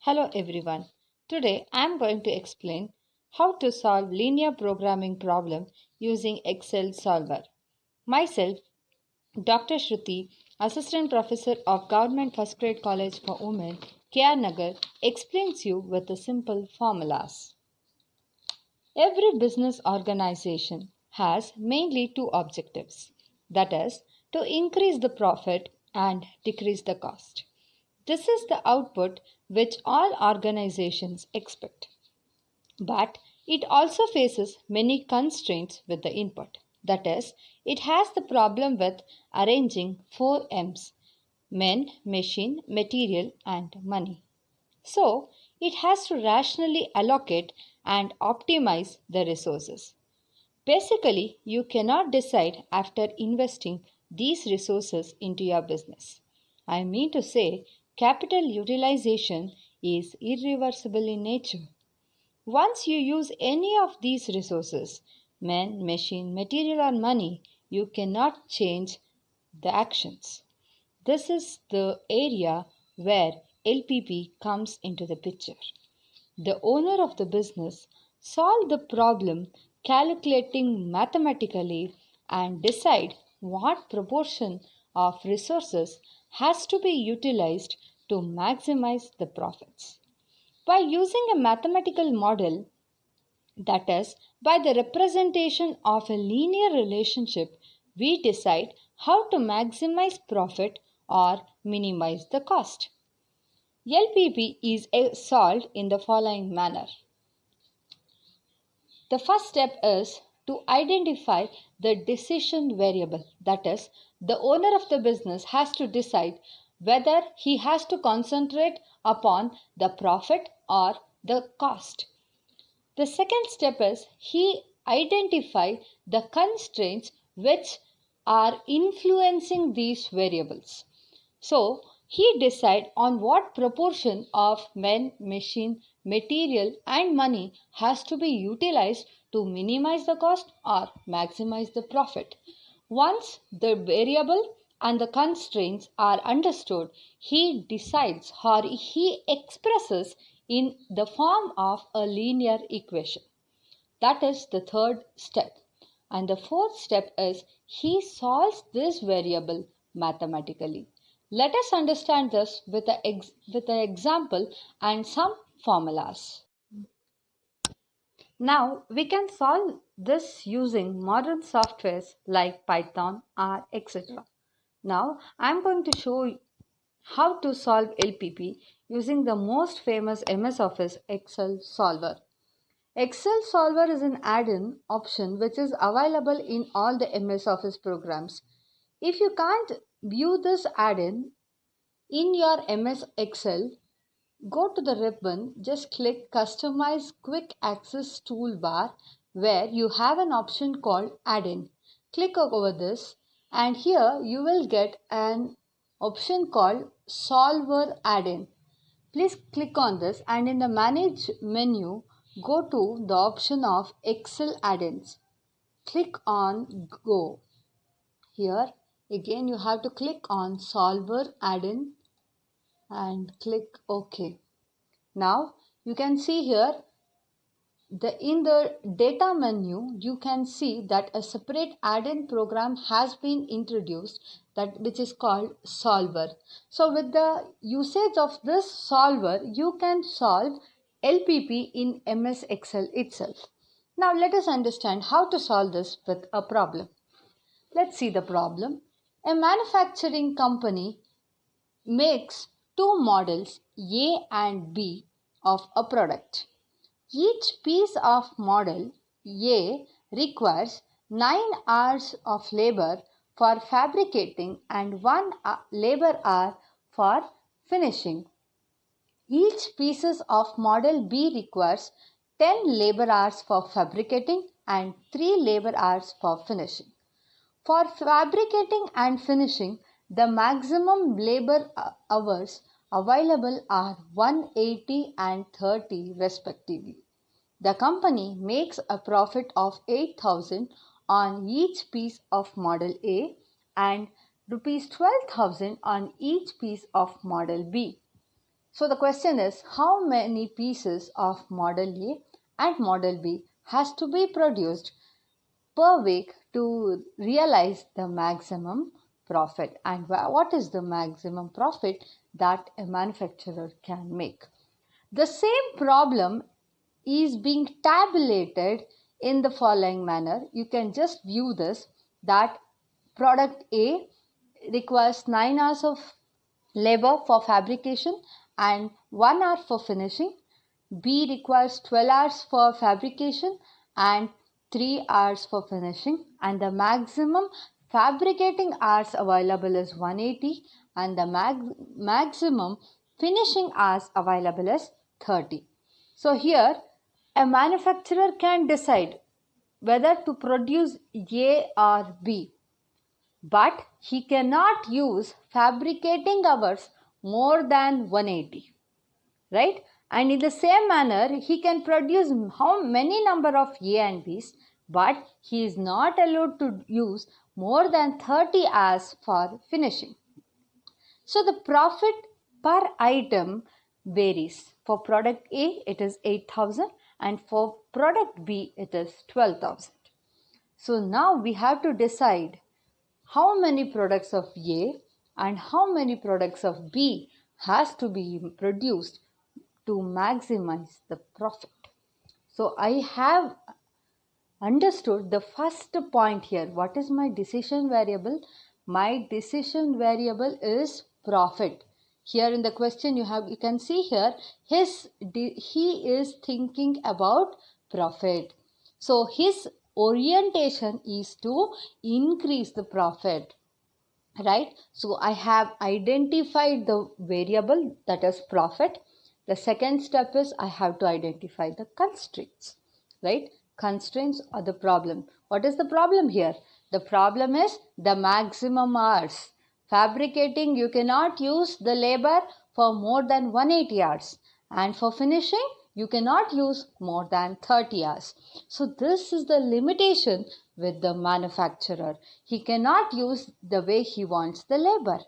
Hello everyone. Today I am going to explain how to solve linear programming problem using Excel solver. Myself, Dr. Shruti, Assistant Professor of Government First Grade College for Women, KR Nagar, explains you with the simple formulas. Every business organization has mainly two objectives, that is, to increase the profit and decrease the cost. This is the output which all organizations expect. But it also faces many constraints with the input. That is, it has the problem with arranging 4 M's: men, machine, material, and money. So, it has to rationally allocate and optimize the resources. Basically, you cannot decide after investing these resources into your business. I mean to say, capital utilization is irreversible in nature. Once you use any of these resources, man, machine, material, or money, you cannot change the actions. This is the area where LPP comes into the picture. The owner of the business solve the problem calculating mathematically and decide what proportion of resources has to be utilized to maximize the profits. By using a mathematical model, that is, by the representation of a linear relationship, we decide how to maximize profit or minimize the cost. LPP is solved in the following manner. The first step is to identify the decision variable. That is, the owner of the business has to decide whether he has to concentrate upon the profit or the cost. The second step is he identify the constraints which are influencing these variables. So he decide on what proportion of men, machine, material and money has to be utilized to minimize the cost or maximize the profit. Once the variable and the constraints are understood, he decides or he expresses in the form of a linear equation. That is the third step. And the fourth step is he solves this variable mathematically. Let us understand this with an example and some formulas. Now we can solve this using modern softwares like Python, R, etc. Now I am going to show how to solve LPP using the most famous MS Office Excel solver. Excel solver is an add-in option which is available in all the MS Office programs. If you can't view this add-in in your MS Excel, go to the ribbon, just click Customize Quick Access Toolbar where you have an option called Add-in. Click over this and here you will get an option called Solver Add-in. Please click on this and in the Manage menu, go to the option of Excel Add-ins. Click on Go. Here again you have to click on Solver Add-in and click OK. Now you can see here in the data menu you can see that a separate add-in program has been introduced that which is called solver. So with the usage of this solver you can solve LPP in MS Excel itself. Now let us understand how to solve this with a problem. Let's see the problem. A manufacturing company makes two models A and B of a product. Each piece of model A requires 9 hours of labor for fabricating and 1 labor hour for finishing. Each piece of model B requires 10 labor hours for fabricating and 3 labor hours for finishing. For fabricating and finishing, the maximum labor hours available are 180 and 30 respectively. The company makes a profit of 8,000 on each piece of model A and rupees 12,000 on each piece of model B. So the question is, how many pieces of model A and model B has to be produced per week to realize the maximum profit? And what is the maximum profit that a manufacturer can make? The same problem is being tabulated in the following manner. You can just view this, that product A requires 9 hours of labor for fabrication and 1 hour for finishing. B requires 12 hours for fabrication and 3 hours for finishing, and the maximum fabricating hours available is 180 and the maximum finishing hours available is 30. So here a manufacturer can decide whether to produce A or B, but he cannot use fabricating hours more than 180, right? And in the same manner, he can produce how many number of A and B's, but he is not allowed to use more than 30 hours for finishing. So the profit per item varies. For product A, it is 8,000 and for product B, it is 12,000. So now we have to decide how many products of A and how many products of B has to be produced to maximize the profit. So I have understood the first point here. What is my decision variable? My decision variable is profit. Here in the question you can see here he is thinking about profit. So his orientation is to increase the profit, right? So I have identified the variable, that is profit. The second step is I have to identify the constraints, right? Constraints are the problem. What is the problem here? The problem is the maximum hours. Fabricating, you cannot use the labor for more than 180 hours, and for finishing you cannot use more than 30 hours. So this is the limitation with the manufacturer. He cannot use the way he wants the labor.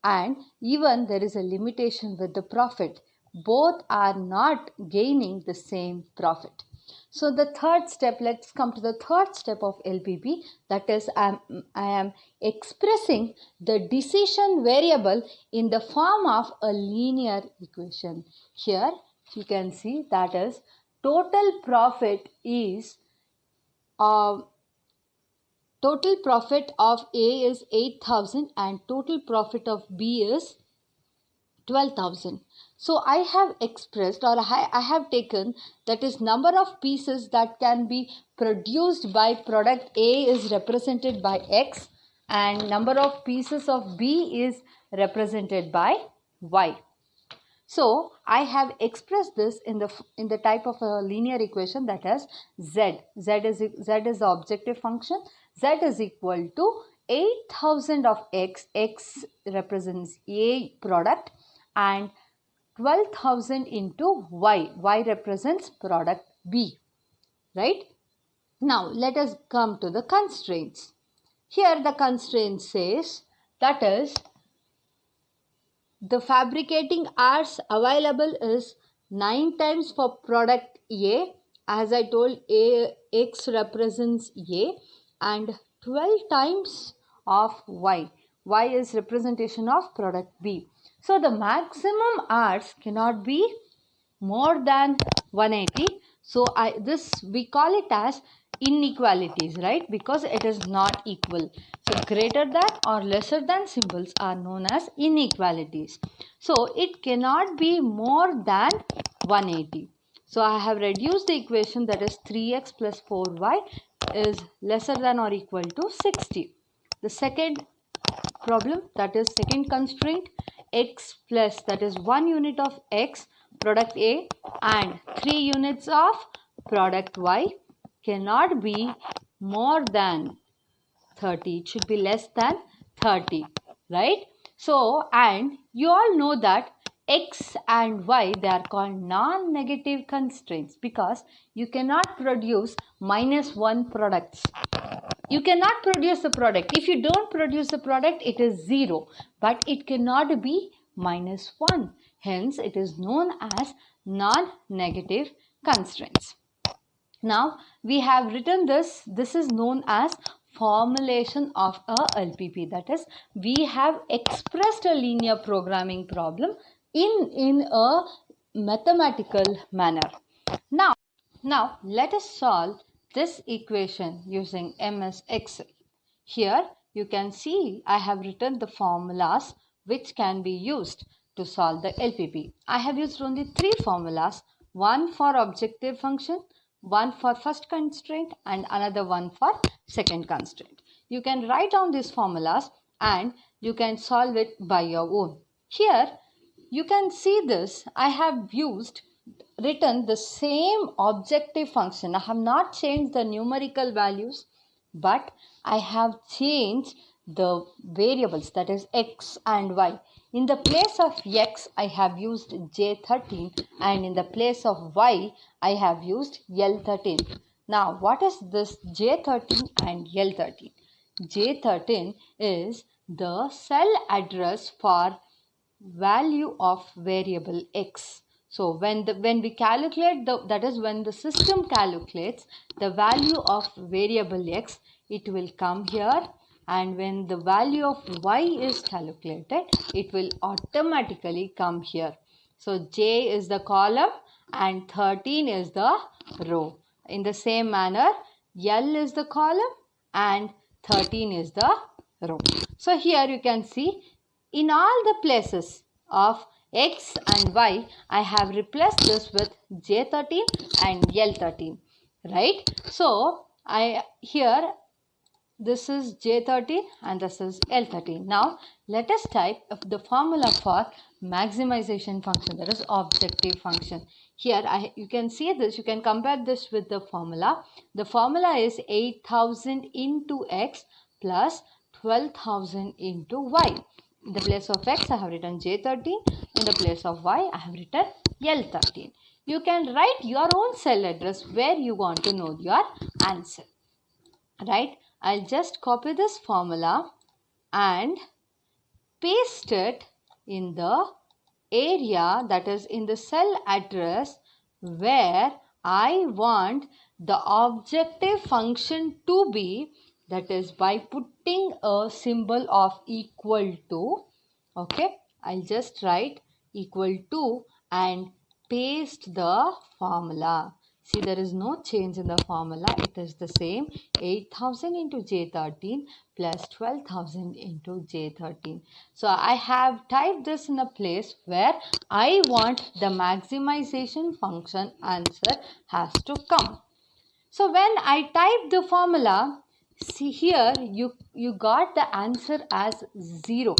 And even there is a limitation with the profit. Both are not gaining the same profit. So the third step, let's come to the third step of LPP, that is I am expressing the decision variable in the form of a linear equation. Here you can see that is total profit of A is 8,000 and total profit of B is 12,000. So I have expressed, or I have taken, that is number of pieces that can be produced by product A is represented by X and number of pieces of B is represented by Y. So I have expressed this in the type of a linear equation, that is Z. Z is the objective function. Z is equal to 8,000 of X. X represents A product, and 12,000 into Y. Y represents product B, right? Now let us come to the constraints. Here the constraint says, that is the fabricating hours available is 9 times for product A. As I told, X represents A, and 12 times of Y. Y is representation of product B. So the maximum hours cannot be more than 180. So we call it as inequalities, right? Because it is not equal. So greater than or lesser than symbols are known as inequalities. So it cannot be more than 180. So I have reduced the equation, that is 3x plus 4y is lesser than or equal to 60. The second problem, that is second constraint, x plus, that is 1 unit of x product A and 3 units of product Y cannot be more than 30. It should be less than 30, right? So, and you all know that X and Y, they are called non-negative constraints because you cannot produce -1 products. You cannot produce the product. If you don't produce the product, it is 0, but it cannot be -1. Hence, it is known as non-negative constraints. Now, we have written this. This is known as formulation of a LPP. That is, we have expressed a linear programming problem in a mathematical manner. Now, let us solve this equation using MS Excel. Here you can see I have written the formulas which can be used to solve the LPP. I have used only three formulas, one for objective function, one for first constraint and another one for second constraint. You can write down these formulas and you can solve it by your own. Here you can see this. I have written the same objective function. I have not changed the numerical values, but I have changed the variables, that is x and y. In the place of x, I have used J13, and in the place of y, I have used L13. Now, what is this J13 and L13? J13 is the cell address for value of variable x. So when we calculate that is when the system calculates the value of variable x, it will come here, and when the value of y is calculated, it will automatically come here. So J is the column and 13 is the row. In the same manner, L is the column and 13 is the row. So here you can see in all the places of x and y, I have replaced this with J13 and L13, right? So this is J13 and this is L13. Now let us type the formula for maximization function, that is objective function. Here you can see this, you can compare this with the formula. The formula is 8000 into x plus 12,000 into y. In the place of x, I have written J13. In the place of y, I have written L13. You can write your own cell address where you want to know your answer. Right? I'll just copy this formula and paste it in the area, that is in the cell address where I want the objective function to be, that is by putting a symbol of equal to. Okay, I'll just write equal to and paste the formula. See, there is no change in the formula. It is the same, 8000 into J13 plus 12,000 into J13. So I have typed this in a place where I want the maximization function answer has to come. So when I type the formula, see here you got the answer as 0.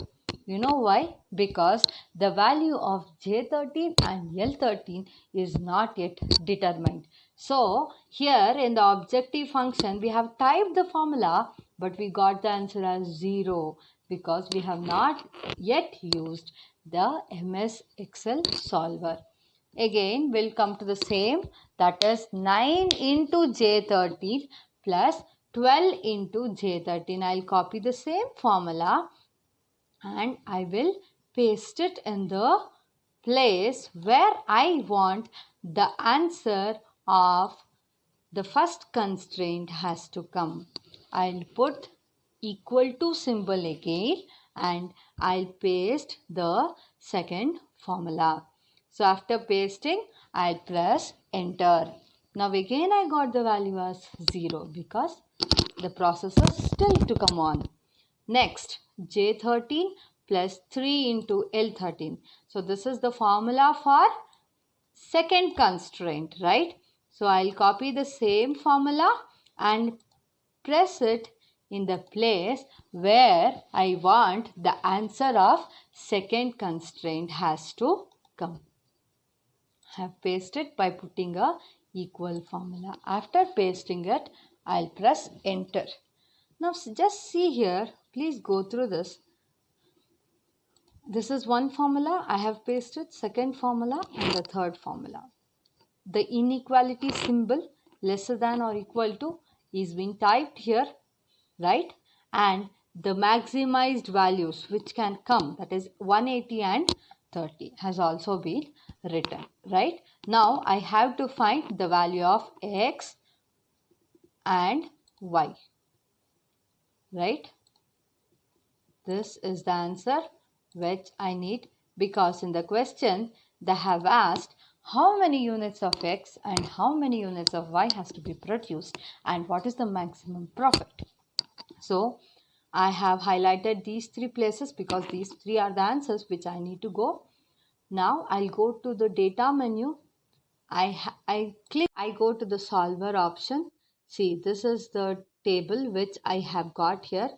You know why? Because the value of J13 and L13 is not yet determined. So here in the objective function we have typed the formula, but we got the answer as 0 because we have not yet used the MS Excel solver. Again we'll come to the same, that is 9 into J13 plus 12 into J13. I'll copy the same formula and I will paste it in the place where I want the answer of the first constraint has to come. I'll put equal to symbol again and I'll paste the second formula. So after pasting, I'll press enter. Now again I got the value as 0 because the process is still to come on. Next, J13 plus 3 into L13. So this is the formula for second constraint, right? So I'll copy the same formula and press it in the place where I want the answer of second constraint has to come. I have pasted by putting a equal formula. After pasting it, I'll press enter. Now just see here, please go through this. This is one formula I have pasted, second formula and the third formula. The inequality symbol lesser than or equal to is being typed here, right? And the maximized values which can come, that is 180 and 30 has also been written, right? Now I have to find the value of x and y, right? This is the answer which I need, because in the question they have asked how many units of x and how many units of y has to be produced and what is the maximum profit. So I have highlighted these three places because these three are the answers which I need to go. Now I'll go to the data menu. I go to the solver option. See, this is the table which I have got here.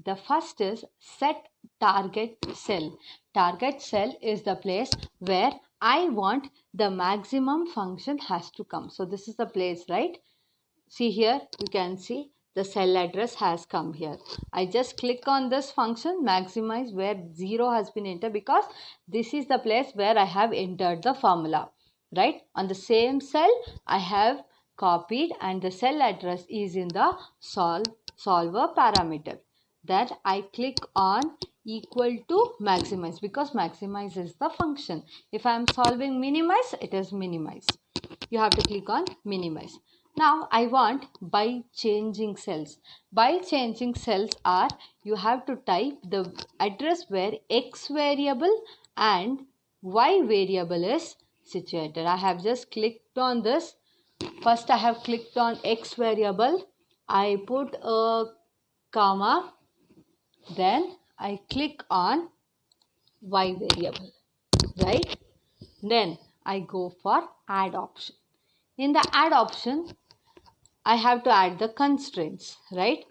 The first is set target cell. Target cell is the place where I want the maximum function has to come. So this is the place, right? See here, you can see the cell address has come here. I just click on this function maximize where 0 has been entered, because this is the place where I have entered the formula, right? On the same cell I have copied and the cell address is in the solver parameter. That I click on equal to maximize, because maximize is the function. If I am solving minimize, it is minimize. You have to click on minimize. Now I want by changing cells. By changing cells are, you have to type the address where x variable and y variable is situated. I have just clicked on this. First I have clicked on x variable. I put a comma. Then I click on y variable, right? Then I go for add option. In the add option, I have to add the constraints, right?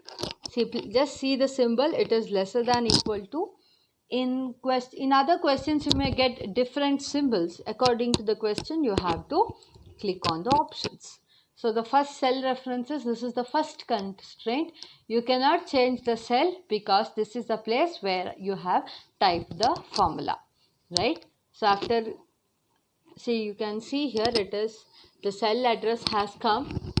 Just see the symbol, it is lesser than equal to. In other questions, you may get different symbols. According to the question, you have to click on the options. So the first cell references, this is the first constraint. You cannot change the cell because this is the place where you have typed the formula, right? So after, see, you can see here it is the cell address has come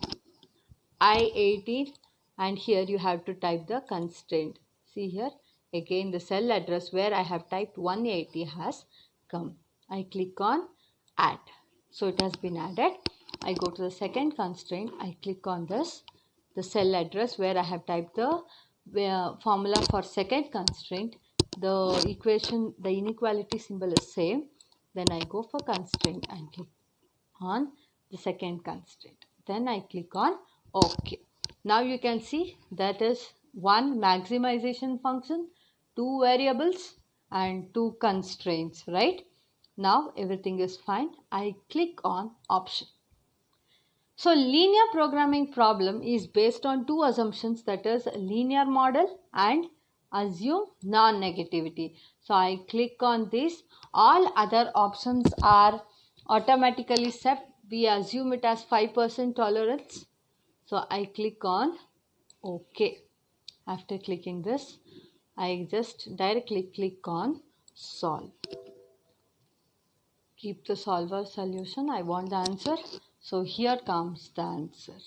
I18, and here you have to type the constraint. See here again the cell address where I have typed 180 has come. I click on add. So it has been added. I go to the second constraint. I click on this, the cell address where I have typed the formula for second constraint. The equation, the inequality symbol is same. Then I go for constraint and click on the second constraint. Then I click on OK. Now you can see that is one maximization function, two variables and two constraints, right? Now everything is fine. I click on option. So linear programming problem is based on two assumptions, that is linear model and assume non-negativity. So I click on this. All other options are automatically set. We assume it as 5% tolerance. So I click on OK. After clicking this, I just directly click on solve. Keep the solver solution. I want the answer. So here comes the answer.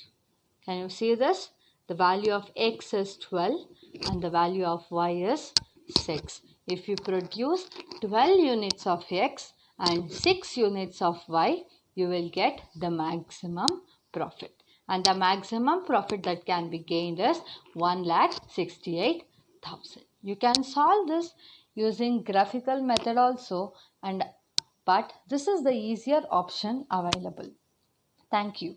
Can you see this? The value of x is 12 and the value of y is 6. If you produce 12 units of x and 6 units of y, you will get the maximum profit. And the maximum profit that can be gained is 1,68,000. You can solve this using graphical method also, but this is the easier option available. Thank you.